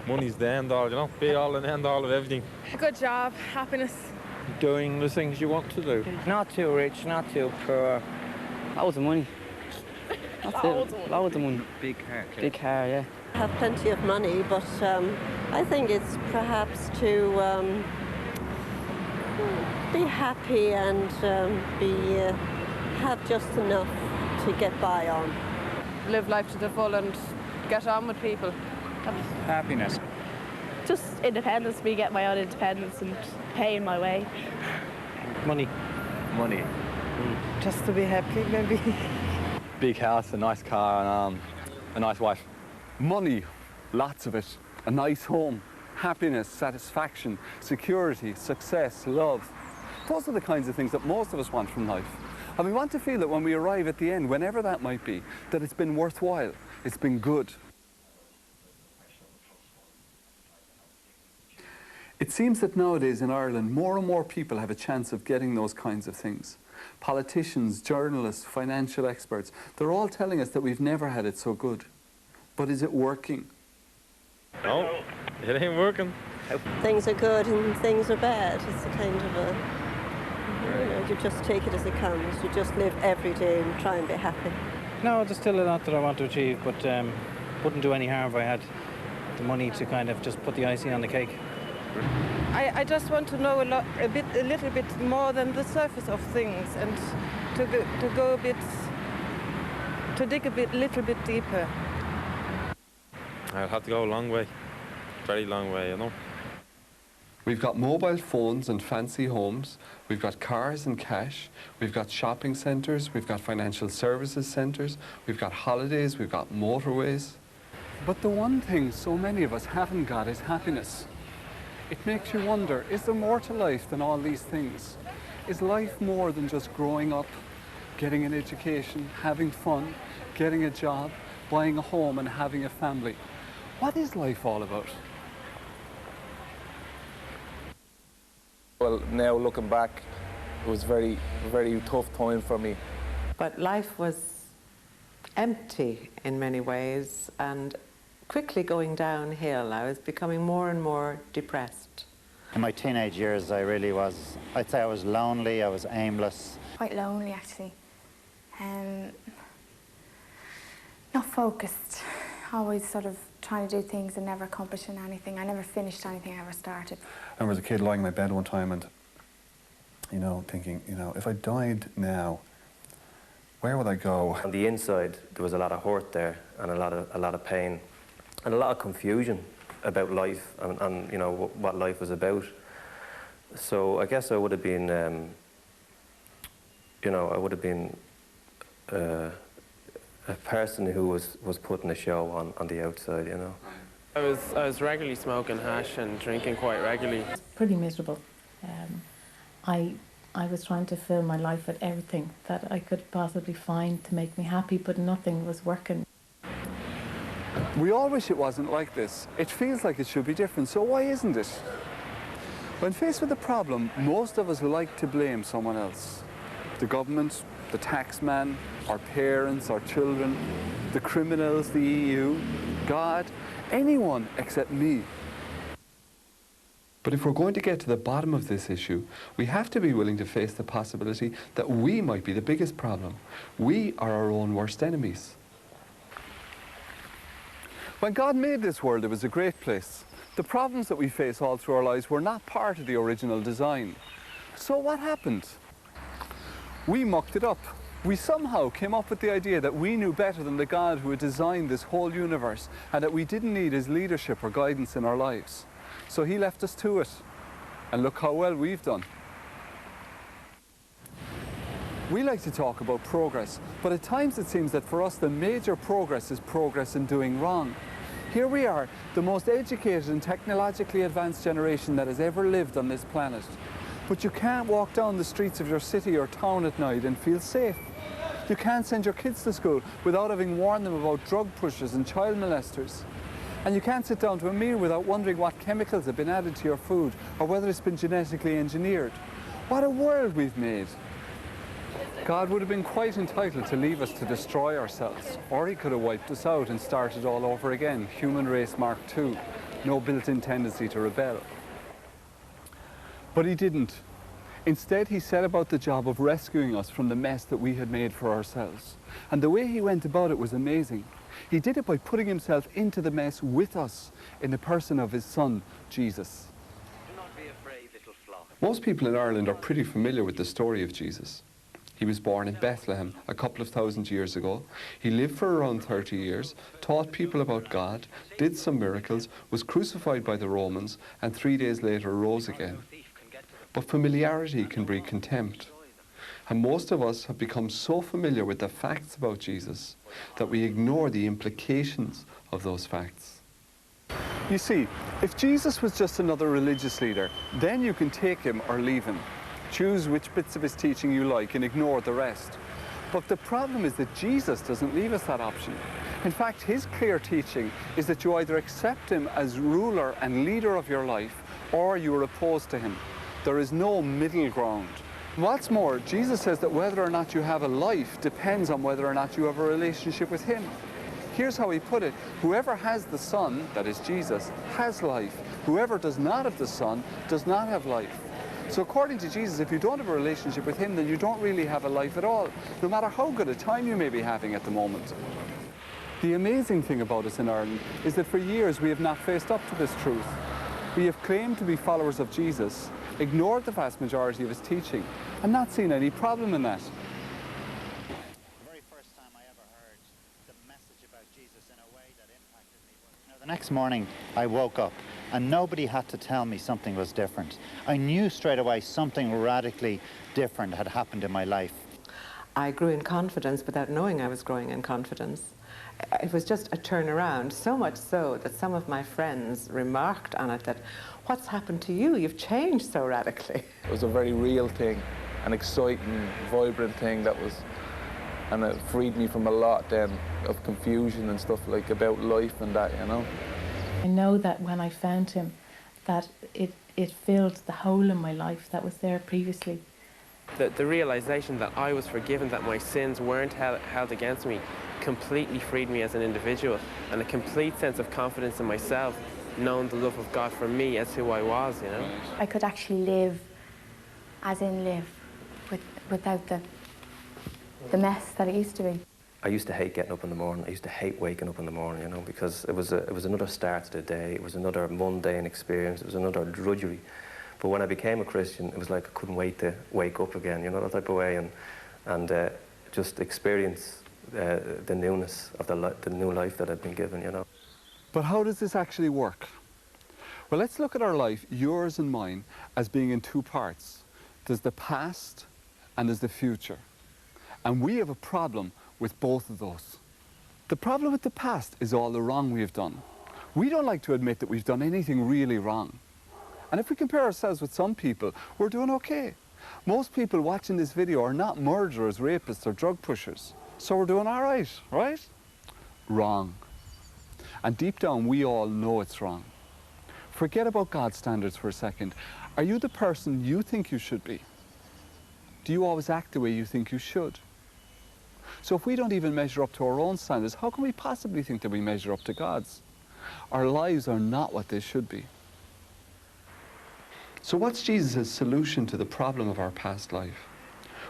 Money's the end all, you know, be all and end all of everything. A good job, happiness. Doing the things you want to do. Not too rich, not too poor. Loads of money. That's it. Loads of money. Big car. Big car, yeah. Have plenty of money, but I think it's perhaps to be happy and have just enough to get by on. Live life to the full and get on with people. Happiness. Just independence, me get my own independence and paying my way. Money. Money. Just to be happy, maybe. Big house, a nice car, and a nice wife. Money, lots of it. A nice home, happiness, satisfaction, security, success, love. Those are the kinds of things that most of us want from life. And we want to feel that when we arrive at the end, whenever that might be, that it's been worthwhile, it's been good. It seems that nowadays in Ireland, more and more people have a chance of getting those kinds of things. Politicians, journalists, financial experts, they're all telling us that we've never had it so good. But is it working? No, it ain't working. Things are good and things are bad. It's a kind of a, you just take it as it comes. You just live every day and try and be happy. No, there's still a lot that I want to achieve, but wouldn't do any harm if I had the money to kind of just put the icing on the cake. I just want to know a little bit more than the surface of things, and to dig a little bit deeper. I'll have to go a long way, very long way, you know. We've got mobile phones and fancy homes, we've got cars and cash, we've got shopping centres, we've got financial services centres, we've got holidays, we've got motorways. But the one thing so many of us haven't got is happiness. It makes you wonder, is there more to life than all these things? Is life more than just growing up, getting an education, having fun, getting a job, buying a home and having a family? What is life all about? Well, now looking back, it was very, very tough time for me. But life was empty in many ways and quickly going downhill. I was becoming more and more depressed. In my teenage years, I really was, I'd say I was lonely, I was aimless. Quite lonely, actually. Not focused. Always sort of trying to do things and never accomplishing anything. I never finished anything I ever started. I remember as a kid lying in my bed one time and, you know, thinking, you know, if I died now, where would I go? On the inside, there was a lot of hurt there and a lot of pain and a lot of confusion about life and you know, what life was about. So I guess I would have been, you know, I would have been a person who was putting a show on the outside, you know. I was regularly smoking hash and drinking quite regularly. I was pretty miserable. I was trying to fill my life with everything that I could possibly find to make me happy, but nothing was working. We all wish it wasn't like this. It feels like it should be different, so why isn't it? When faced with a problem, most of us like to blame someone else. The government, the taxman, our parents, our children, the criminals, the EU, God, anyone except me. But if we're going to get to the bottom of this issue, we have to be willing to face the possibility that we might be the biggest problem. We are our own worst enemies. When God made this world, it was a great place. The problems that we face all through our lives were not part of the original design. So what happened? We mucked it up. We somehow came up with the idea that we knew better than the God who had designed this whole universe and that we didn't need his leadership or guidance in our lives. So he left us to it. And look how well we've done. We like to talk about progress, but at times it seems that for us the major progress is progress in doing wrong. Here we are, the most educated and technologically advanced generation that has ever lived on this planet. But you can't walk down the streets of your city or town at night and feel safe. You can't send your kids to school without having warned them about drug pushers and child molesters. And you can't sit down to a meal without wondering what chemicals have been added to your food or whether it's been genetically engineered. What a world we've made. God would have been quite entitled to leave us to destroy ourselves, or he could have wiped us out and started all over again, human race Mark II. no built-in tendency to rebel. But he didn't. Instead, he set about the job of rescuing us from the mess that we had made for ourselves. And the way he went about it was amazing. He did it by putting himself into the mess with us in the person of his son, Jesus. Most people in Ireland are pretty familiar with the story of Jesus. He was born in Bethlehem a couple of thousand years ago. He lived for around 30 years, taught people about God, did some miracles, was crucified by the Romans, and 3 days later rose again. But familiarity can breed contempt. And most of us have become so familiar with the facts about Jesus that we ignore the implications of those facts. You see, if Jesus was just another religious leader, then you can take him or leave him. Choose which bits of his teaching you like and ignore the rest. But the problem is that Jesus doesn't leave us that option. In fact, his clear teaching is that you either accept him as ruler and leader of your life, or you are opposed to him. There is no middle ground. What's more, Jesus says that whether or not you have a life depends on whether or not you have a relationship with him. Here's how he put it: whoever has the Son, that is Jesus, has life. Whoever does not have the Son does not have life. So according to Jesus, if you don't have a relationship with him, then you don't really have a life at all, no matter how good a time you may be having at the moment. The amazing thing about us in Ireland is that for years we have not faced up to this truth. We have claimed to be followers of Jesus, ignored the vast majority of his teaching, and not seen any problem in that. The next morning, I woke up and nobody had to tell me something was different. I knew straight away something radically different had happened in my life. I grew in confidence without knowing I was growing in confidence. It was just a turnaround, so much so that some of my friends remarked on it that, "What's happened to you? You've changed so radically." It was a very real thing, an exciting, vibrant thing and it freed me from a lot then of confusion and stuff like about life and that, you know. I know that when I found him, that it filled the hole in my life that was there previously. The realization that I was forgiven, that my sins weren't held against me, completely freed me as an individual, and a complete sense of confidence in myself, knowing the love of God for me as who I was, you know. I could actually live, as in live, without the mess that it used to be. I used to hate getting up in the morning. I used to hate waking up in the morning, you know, because it was another start to the day. It was another mundane experience. It was another drudgery. But when I became a Christian, it was like I couldn't wait to wake up again, you know, that type of way, and just experience the newness of the new life that I've been given, you know. But how does this actually work? Well, let's look at our life, yours and mine, as being in two parts. There's the past and there's the future. And we have a problem with both of those. The problem with the past is all the wrong we've done. We don't like to admit that we've done anything really wrong. And if we compare ourselves with some people, we're doing okay. Most people watching this video are not murderers, rapists, or drug pushers. So we're doing all right, right? Wrong. And deep down, we all know it's wrong. Forget about God's standards for a second. Are you the person you think you should be? Do you always act the way you think you should? So if we don't even measure up to our own standards, how can we possibly think that we measure up to God's? Our lives are not what they should be. So what's Jesus' solution to the problem of our past life?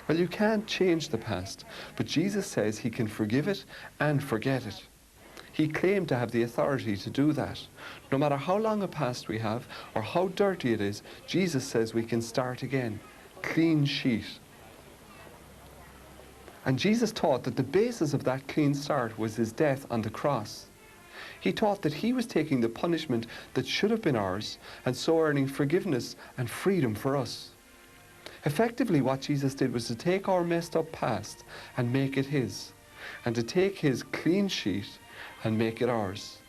Well, you can't change the past, but Jesus says he can forgive it and forget it. He claimed to have the authority to do that. No matter how long a past we have or how dirty it is, Jesus says we can start again. Clean sheet. And Jesus taught that the basis of that clean start was his death on the cross. He taught that he was taking the punishment that should have been ours and so earning forgiveness and freedom for us. Effectively, what Jesus did was to take our messed up past and make it his, and to take his clean sheet and make it ours.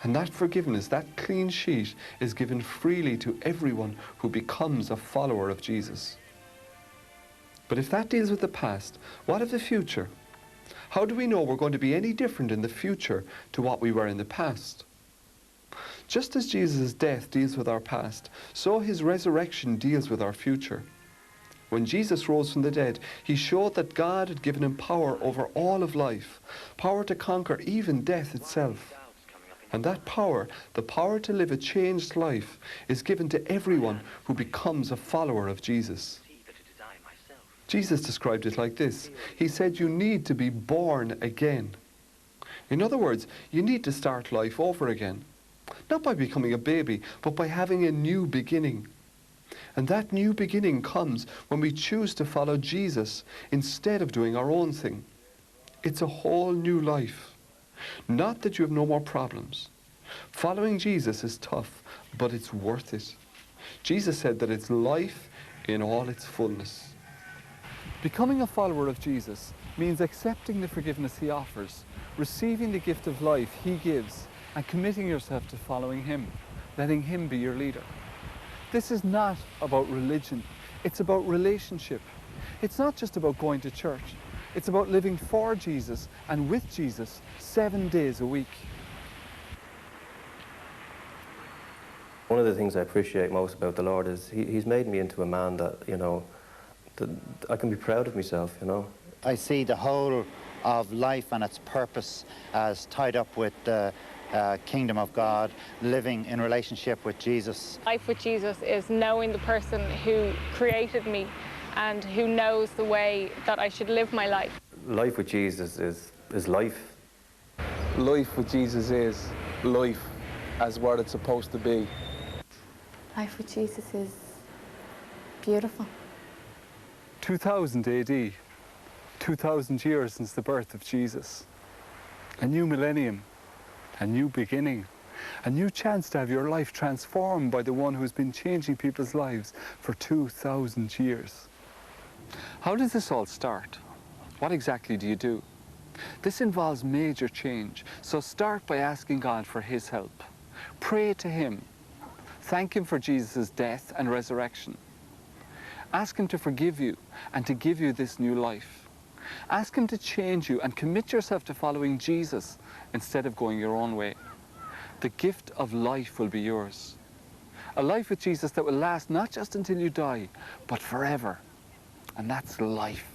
And that forgiveness, that clean sheet, is given freely to everyone who becomes a follower of Jesus. But if that deals with the past, what of the future? How do we know we're going to be any different in the future to what we were in the past? Just as Jesus' death deals with our past, so his resurrection deals with our future. When Jesus rose from the dead, he showed that God had given him power over all of life, power to conquer even death itself. And that power, the power to live a changed life, is given to everyone who becomes a follower of Jesus. Jesus described it like this. He said you need to be born again. In other words, you need to start life over again. Not by becoming a baby, but by having a new beginning. And that new beginning comes when we choose to follow Jesus instead of doing our own thing. It's a whole new life. Not that you have no more problems. Following Jesus is tough, but it's worth it. Jesus said that it's life in all its fullness. Becoming a follower of Jesus means accepting the forgiveness he offers, receiving the gift of life he gives, and committing yourself to following him, letting him be your leader. This is not about religion, it's about relationship. It's not just about going to church, it's about living for Jesus and with Jesus 7 days a week. One of the things I appreciate most about the Lord is He's made me into a man that, you know, that I can be proud of myself, you know. I see the whole of life and its purpose as tied up with the kingdom of God, living in relationship with Jesus. Life with Jesus is knowing the person who created me and who knows the way that I should live my life. Life with Jesus is life. Life with Jesus is life as what it's supposed to be. Life with Jesus is beautiful. 2000 AD, 2000 years since the birth of Jesus. A new millennium, a new beginning, a new chance to have your life transformed by the one who's been changing people's lives for 2000 years. How does this all start? What exactly do you do? This involves major change, so start by asking God for his help. Pray to him. Thank him for Jesus' death and resurrection. Ask him to forgive you and to give you this new life. Ask him to change you and commit yourself to following Jesus instead of going your own way. The gift of life will be yours. A life with Jesus that will last not just until you die, but forever. And that's life.